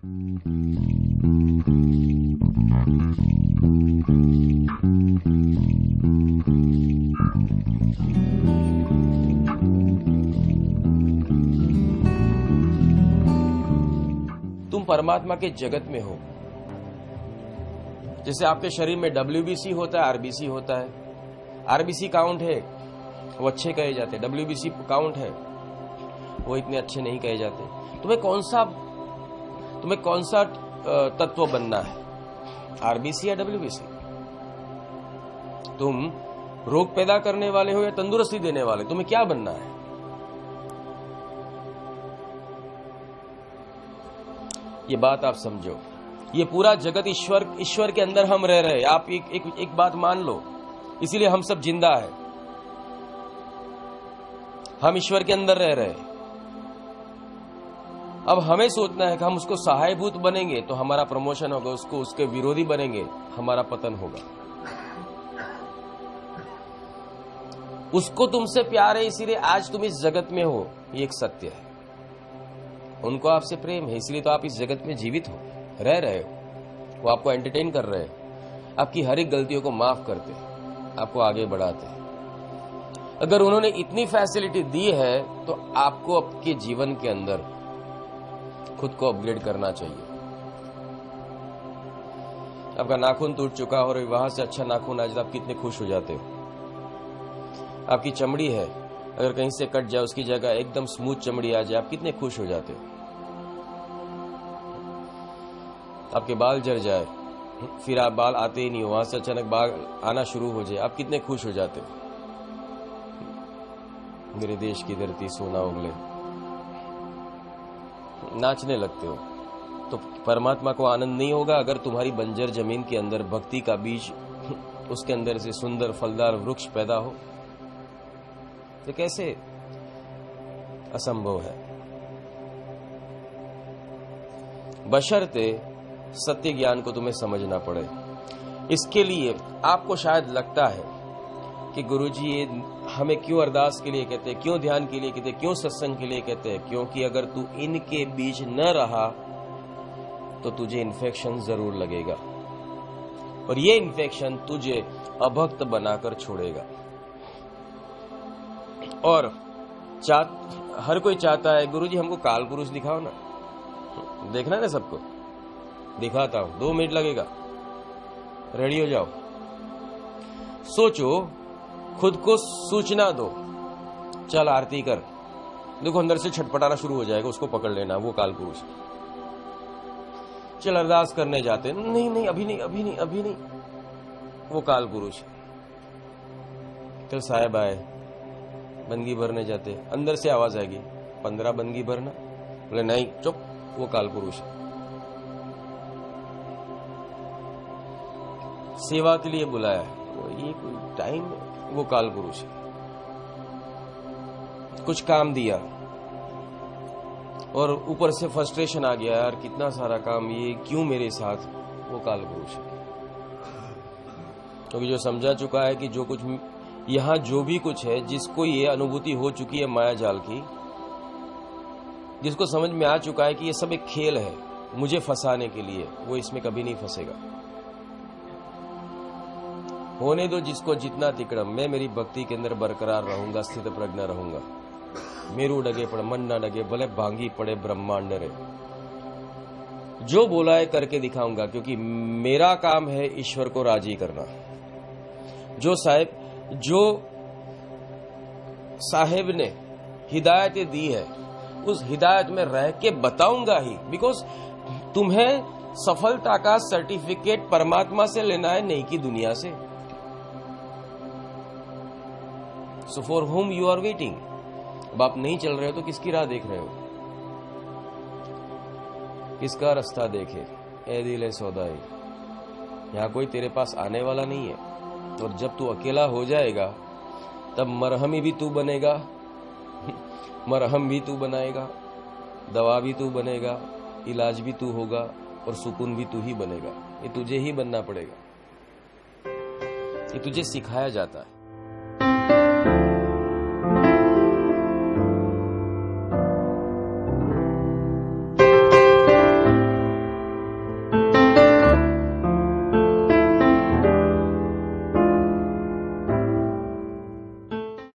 तुम परमात्मा के जगत में हो। जैसे आपके शरीर में WBC होता है, RBC होता है। RBC काउंट है वो अच्छे कहे जाते, WBC काउंट है वो इतने अच्छे नहीं कहे जाते। तुम्हें कौन सा तत्व बनना है, RBC या WBC? तुम रोग पैदा करने वाले हो या तंदुरुस्ती देने वाले? तुम्हें क्या बनना है? ये बात आप समझो। ये पूरा जगत ईश्वर के अंदर हम रह रहे। आप एक बात मान लो, इसीलिए हम सब जिंदा है। हम ईश्वर के अंदर रह रहे। अब हमें सोचना है कि हम उसको सहायभूत बनेंगे तो हमारा प्रमोशन होगा, उसके विरोधी बनेंगे हमारा पतन होगा। उसको तुमसे प्यार है इसीलिए आज तुम इस जगत में हो, ये एक सत्य है। उनको आपसे प्रेम है इसलिए तो आप इस जगत में जीवित हो, रह रहे हो। वो आपको एंटरटेन कर रहे हैं, आपकी हर एक गलतियों को माफ करते, आपको आगे बढ़ाते हैं। अगर उन्होंने इतनी फैसिलिटी दी है तो आपको आपके जीवन के अंदर खुद को अपग्रेड करना चाहिए। आपका नाखून टूट चुका और वहां से अच्छा नाखून आ जाए, आप कितने खुश हो जाते हो। आपकी चमड़ी है, अगर कहीं से कट जाए उसकी जगह एकदम स्मूथ चमड़ी आ जाए, आप कितने खुश हो जाते हो। आपके बाल झड़ जाए, फिर आप बाल आते ही नहीं हो, वहां से अचानक बाल आना शुरू हो जाए, आप कितने खुश हो जाते हो। मेरे देश की धरती सोना उगले, नाचने लगते हो। तो परमात्मा को आनंद नहीं होगा अगर तुम्हारी बंजर जमीन के अंदर भक्ति का बीज, उसके अंदर से सुंदर फलदार वृक्ष पैदा हो? तो कैसे असंभव है। बशर्ते सत्य ज्ञान को तुम्हें समझना पड़े। इसके लिए आपको शायद लगता है कि गुरुजी ये हमें क्यों अरदास के लिए कहते हैं, क्यों ध्यान के लिए कहते हैं, क्यों सत्संग के लिए कहते हैं? क्योंकि अगर तू इनके बीच न रहा तो तुझे इन्फेक्शन जरूर लगेगा और ये इन्फेक्शन तुझे अभक्त बनाकर छोड़ेगा। और हर कोई चाहता है गुरुजी हमको काल पुरुष दिखाओ ना, देखना है ना सबको, दिखाता हूं, 2 मिनट लगेगा, रेडी हो जाओ। सोचो, खुद को सूचना दो, चल आरती कर। देखो अंदर से छटपटाना शुरू हो जाएगा, उसको पकड़ लेना, वो काल पुरुष। चल अरदास करने जाते, नहीं अभी नहीं, वो काल पुरुष। चल साहेब आए, बंदगी भरने जाते, अंदर से आवाज आएगी 15 बंदगी भरना, बोले नहीं चुप, वो काल पुरुष। सेवा के लिए बुलाया, ये कोई टाइम, वो काल पुरुष। कुछ काम दिया और ऊपर से फ्रस्ट्रेशन आ गया, यार कितना सारा काम, ये क्यों मेरे साथ, वो काल पुरुष। क्योंकि जो समझा चुका है कि जो कुछ यहां जो भी कुछ है, जिसको ये अनुभूति हो चुकी है माया जाल की, जिसको समझ में आ चुका है कि ये सब एक खेल है मुझे फंसाने के लिए, वो इसमें कभी नहीं फंसेगा। होने दो जिसको जितना तिकड़म, मैं मेरी भक्ति के अंदर बरकरार रहूंगा, स्थित प्रज्ञ रहूंगा। मेरू डगे पड़े मन ना डगे, भले भांगी पड़े ब्रह्मांड रे। जो बोला है करके दिखाऊंगा, क्योंकि मेरा काम है ईश्वर को राजी करना। जो साहेब ने हिदायतें दी है उस हिदायत में रह के बताऊंगा ही, बिकॉज तुम्हें सफलता का सर्टिफिकेट परमात्मा से लेना है, नहीं कि दुनिया से। So for whom you are waiting. अब आप नहीं चल रहे हो तो किसकी राह देख रहे हो, किसका रास्ता देखे? ए दिले सौदाई, यहां कोई तेरे पास आने वाला नहीं है। और जब तू अकेला हो जाएगा तब मरहमी भी तू बनेगा, मरहम भी तू बनाएगा, दवा भी तू बनेगा, इलाज भी तू होगा और सुकून भी तू ही बनेगा। ये तुझे ही बनना पड़ेगा, ये तुझे सिखाया जाता है।